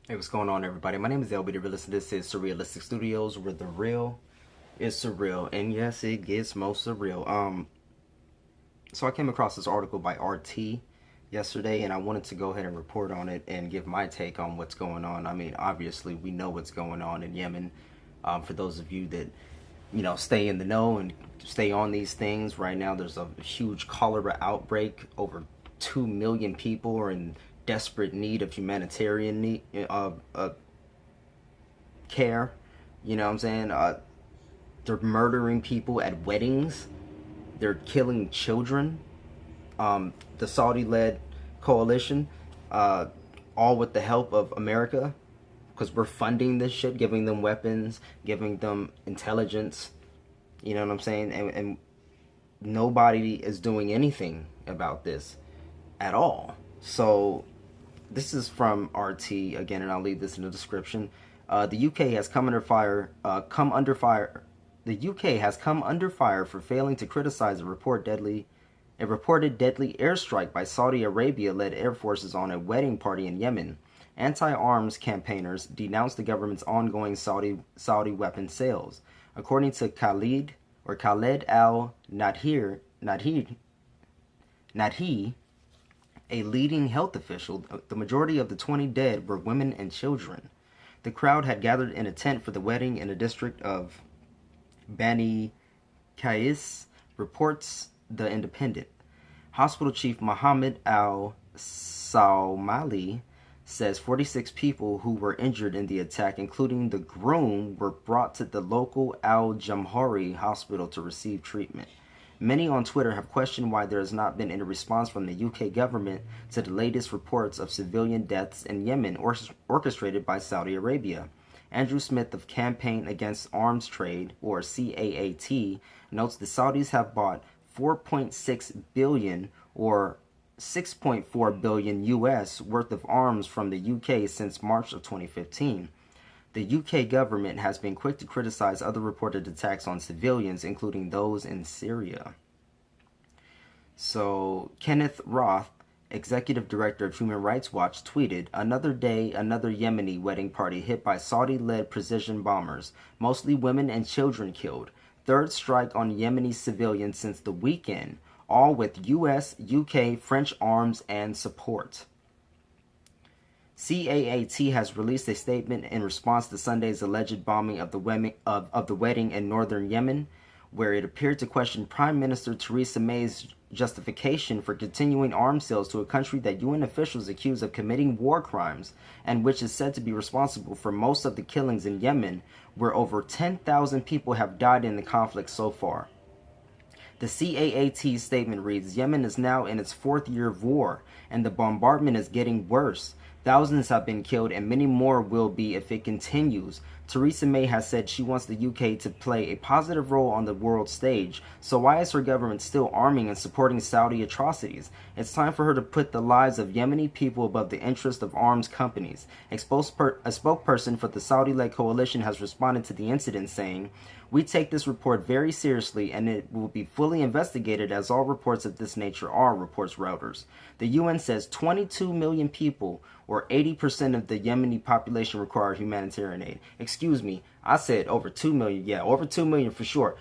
Hey, what's going on, everybody? My name is LB the Realist. This is Surrealistic Studios, where the real is surreal, and yes, it gets most surreal. So I came across this article by RT yesterday, and I wanted to go ahead and report on it and give my take on what's going on. I mean, obviously, we know what's going on in Yemen. For those of you that stay in the know and stay on these things, right now there's a huge cholera outbreak. Over 2 million people are in desperate need of humanitarian care. You know what I'm saying? They're murdering people at weddings. They're killing children. The Saudi-led coalition, all with the help of America, because we're funding this shit, giving them weapons, giving them intelligence. You know what I'm saying? And nobody is doing anything about this at all. So this is from RT again, and I'll leave this in the description. The UK has come under fire. The UK has come under fire for failing to criticize a reported deadly airstrike by Saudi Arabia-led air forces on a wedding party in Yemen. Anti-arms campaigners denounced the government's ongoing Saudi weapon sales. According to Khaled al-Nadhi, a leading health official, the majority of the 20 dead were women and children. The crowd had gathered in a tent for the wedding in the district of Bani Qais, reports The Independent. Hospital chief Mohammed al-Soumali says 46 people who were injured in the attack, including the groom, were brought to the local Al-Jamhari hospital to receive treatment. Many on Twitter have questioned why there has not been any response from the UK government to the latest reports of civilian deaths in Yemen orchestrated by Saudi Arabia. Andrew Smith of Campaign Against Arms Trade, or CAAT, notes the Saudis have bought 4.6 billion or 6.4 billion US worth of arms from the UK since March of 2015. The UK government has been quick to criticize other reported attacks on civilians, including those in Syria. So, Kenneth Roth, executive director of Human Rights Watch, tweeted, "Another day, another Yemeni wedding party hit by Saudi-led precision bombers, mostly women and children killed. Third strike on Yemeni civilians since the weekend, all with US, UK, French arms and support." CAAT has released a statement in response to Sunday's alleged bombing of the wedding in northern Yemen, where it appeared to question Prime Minister Theresa May's justification for continuing arms sales to a country that UN officials accuse of committing war crimes, and which is said to be responsible for most of the killings in Yemen, where over 10,000 people have died in the conflict so far. The CAAT statement reads, "Yemen is now in its fourth year of war, and the bombardment is getting worse. Thousands have been killed, and many more will be if it continues. Theresa May has said she wants the UK to play a positive role on the world stage, so why is her government still arming and supporting Saudi atrocities? It's time for her to put the lives of Yemeni people above the interest of arms companies." A spokesperson for the Saudi-led coalition has responded to the incident, saying, "We take this report very seriously, and it will be fully investigated, as all reports of this nature are," reports Reuters. The UN says 22 million people, or 80% of the Yemeni population, require humanitarian aid. Excuse me, I said over 2 million. Yeah, over 2 million for sure.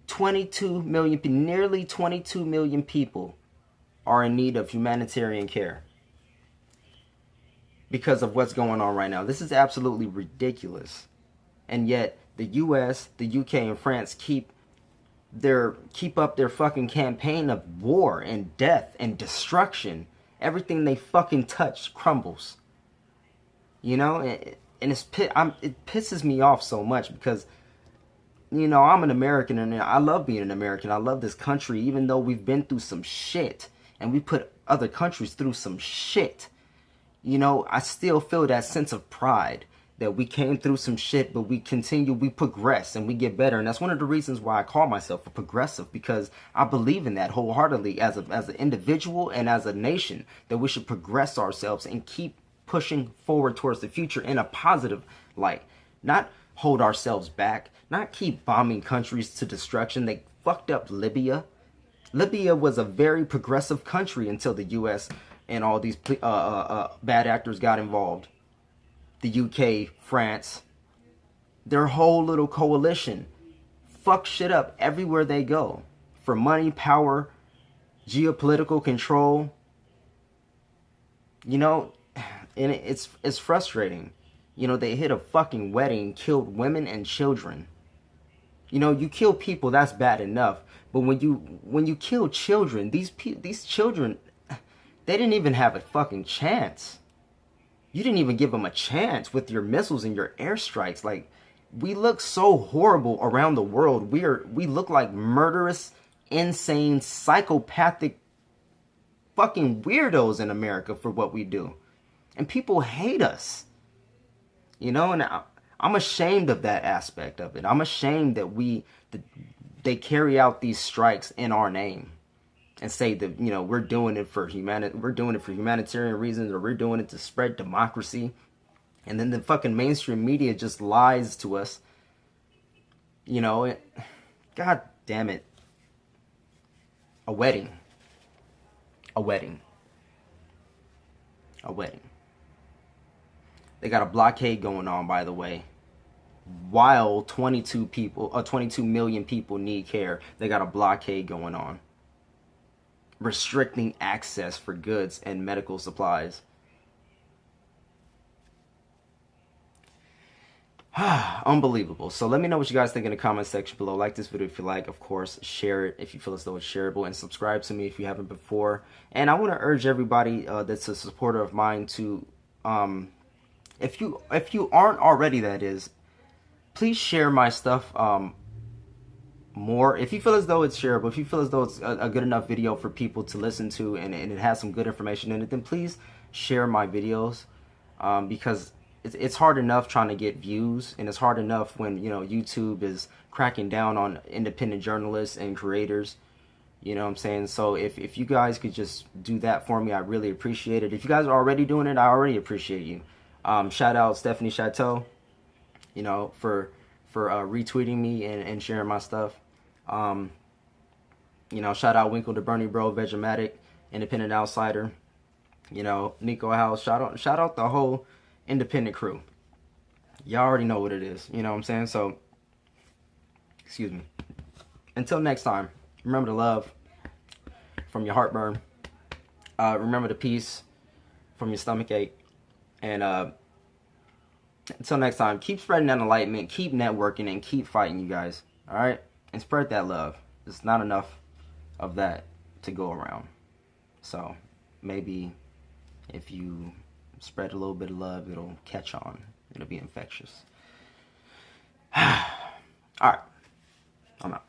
22 million, nearly 22 million people are in need of humanitarian care because of what's going on right now. This is absolutely ridiculous. And yet the US, the UK, and France keep up their fucking campaign of war and death and destruction. Everything they fucking touch crumbles. You know, and it pisses me off so much because, I'm an American, and I love being an American. I love this country, even though we've been through some shit and we put other countries through some shit. I still feel that sense of pride that we came through some shit, but we progress, and we get better. And that's one of the reasons why I call myself a progressive, because I believe in that wholeheartedly as an individual and as a nation, that we should progress ourselves and keep pushing forward towards the future in a positive light. Not hold ourselves back, not keep bombing countries to destruction. They fucked up Libya. Libya was a very progressive country until the US and all these bad actors got involved. the UK, France, their whole little coalition fuck shit up everywhere they go for money, power, geopolitical control. You know, and it's frustrating. You know, they hit a fucking wedding, killed women and children. You know, you kill people, that's bad enough. But when you kill children, these children, they didn't even have a fucking chance. You didn't even give them a chance with your missiles and your airstrikes. Like, we look so horrible around the world. We look like murderous, insane, psychopathic fucking weirdos in America for what we do. And people hate us. You know, and I'm ashamed of that aspect of it. I'm ashamed that they carry out these strikes in our name and say that, you know, we're doing it for humanitarian reasons, or we're doing it to spread democracy. And then the fucking mainstream media just lies to us. You know, God damn it. A wedding. They got a blockade going on, by the way. While 22 million people need care, they got a blockade going on, restricting access for goods and medical supplies. Unbelievable. So let me know what you guys think in the comment section below. Like this video if you like. Of course, share it if you feel as though it's shareable, and subscribe to me if you haven't before. And I want to urge everybody that's a supporter of mine to, if you aren't already, that is, please share my stuff more. If you feel as though it's shareable, if you feel as though it's a good enough video for people to listen to, and it has some good information in it, then please share my videos, because it's hard enough trying to get views, and it's hard enough when, you know, YouTube is cracking down on independent journalists and creators. You know what I'm saying? So if you guys could just do that for me, I really appreciate it. If you guys are already doing it, I already appreciate you. Shout out Stephanie Chateau, you know, for retweeting me and sharing my stuff. You know, shout out Winkle to Bernie Bro, Vegematic, Independent Outsider, you know, Nico House. Shout out the whole independent crew. Y'all already know what it is. You know what I'm saying? So, excuse me. Until next time, remember the love from your heartburn. Remember the peace from your stomach ache. And until next time, keep spreading that enlightenment, keep networking, and keep fighting, you guys. All right? And spread that love. There's not enough of that to go around. So maybe if you spread a little bit of love, it'll catch on. It'll be infectious. All right. I'm out.